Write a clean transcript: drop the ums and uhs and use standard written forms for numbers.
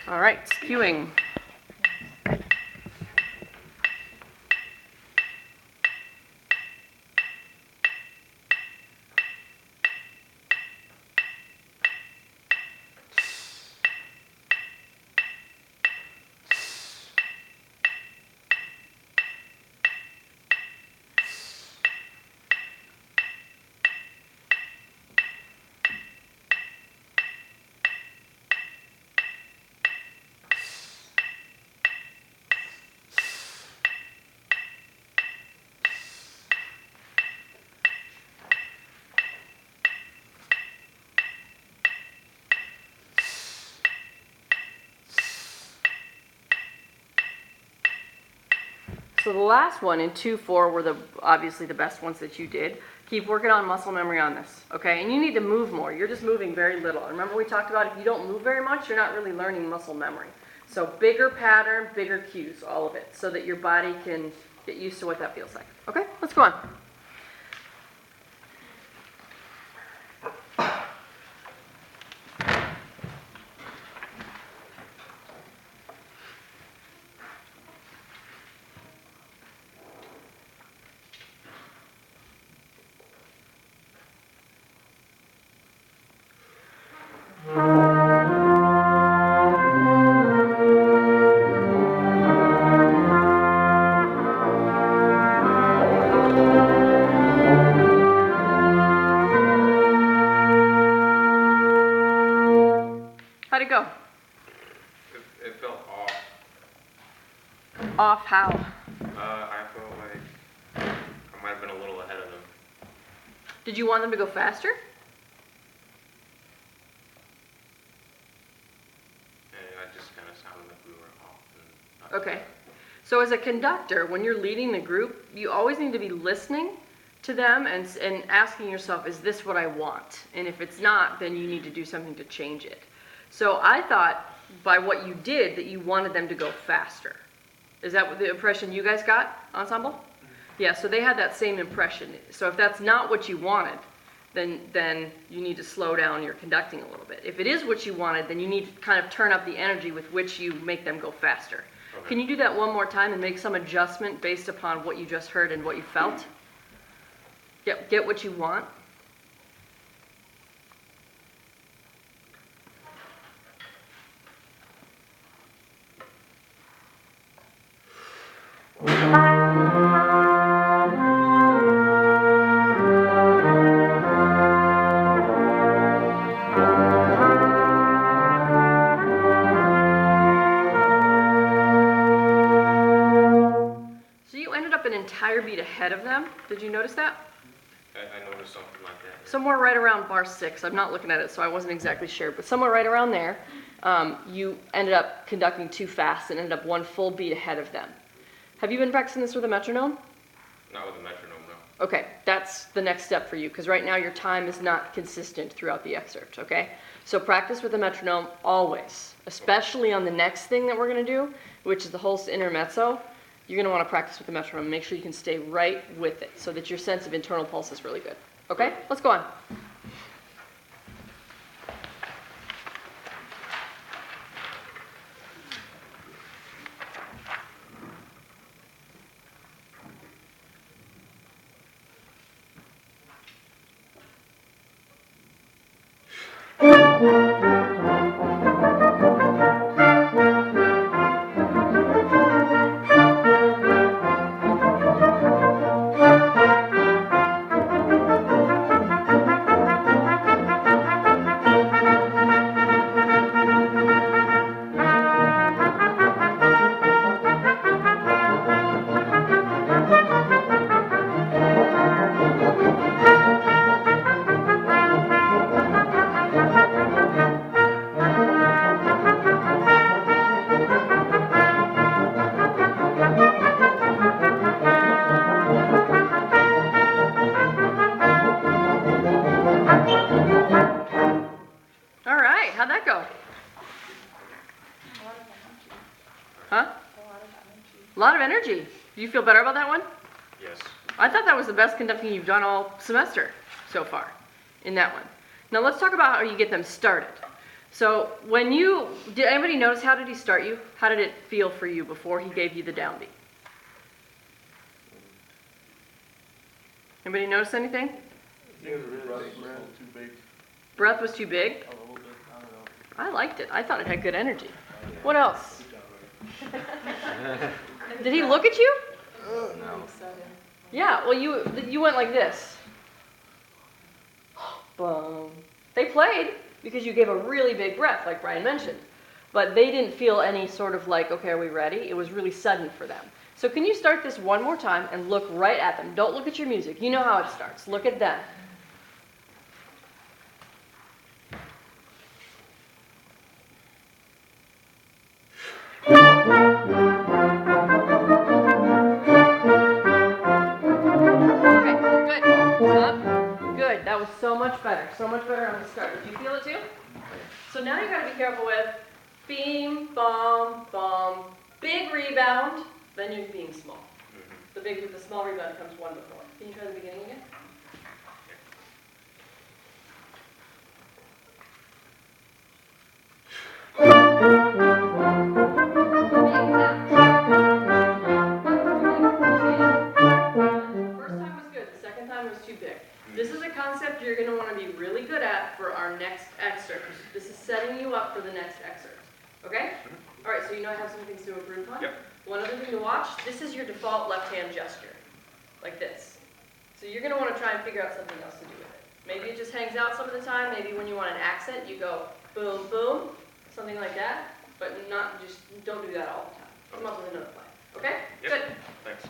All right, skewing. So the last one in 2-4 were obviously the best ones that you did. Keep working on muscle memory on this, okay? And you need to move more. You're just moving very little. Remember we talked about if you don't move very much, you're not really learning muscle memory. So bigger pattern, bigger cues, all of it, so that your body can get used to what that feels like. Okay, let's go on. How'd it go? It felt off. Off how? I felt like I might have been a little ahead of them. Did you want them to go faster? And I just kind of sounded like we were off. And not Okay. So as a conductor, when you're leading the group, you always need to be listening to them and asking yourself, is this what I want? And if it's not, then you need to do something to change it. So I thought by what you did that you wanted them to go faster. Is that what the impression you guys got, ensemble? Yeah, so they had that same impression. So if that's not what you wanted, then you need to slow down your conducting a little bit. If it is what you wanted, then you need to kind of turn up the energy with which you make them go faster. Okay. Can you do that one more time and make some adjustment based upon what you just heard and what you felt? Get what you want. So you ended up an entire beat ahead of them. Did you notice that? I noticed something like that. Somewhere right around bar 6. I'm not looking at it, so I wasn't exactly sure, but somewhere right around there, you ended up conducting too fast and ended up one full beat ahead of them. Have you been practicing this with a metronome? Not with a metronome, no. Okay, that's the next step for you, because right now your time is not consistent throughout the excerpt, okay? So practice with a metronome always, especially on the next thing that we're going to do, which is the whole intermezzo. You're going to want to practice with the metronome. Make sure you can stay right with it so that your sense of internal pulse is really good. Okay, let's go on. How'd that go? Huh? A lot of energy. Do you feel better about that one? Yes. I thought that was the best conducting you've done all semester so far in that one. Now let's talk about how you get them started. So did anybody notice, how did he start you? How did it feel for you before he gave you the downbeat? Anybody notice anything? Breath was too big? A little bit, I don't know. I liked it. I thought it had good energy. What else? Did he look at you? No. Yeah, well, you went like this. Boom. They played because you gave a really big breath, like Brian mentioned. But they didn't feel any sort of like, okay, are we ready? It was really sudden for them. So can you start this one more time and look right at them? Don't look at your music. You know how it starts. Look at them. Okay, good. Stop. Good. That was so much better. So much better on the start. Did you feel it too? So now you gotta be careful with beam, bomb, bomb, big rebound, then you're being small. The small rebound comes one before. Can you try the beginning again? First time was good, the second time was too big. This is a concept you're going to want to be really good at for our next excerpt. This is setting you up for the next excerpt. Okay? All right, so you know I have some things to improve on? Yep. One other thing to watch, this is your default left-hand gesture, like this. So you're going to want to try and figure out something else to do with it. Maybe it just hangs out some of the time. Maybe when you want an accent, you go boom, boom, something like that. But don't do that all the time. Come up with another plan. Okay? Yep. Good. Thanks.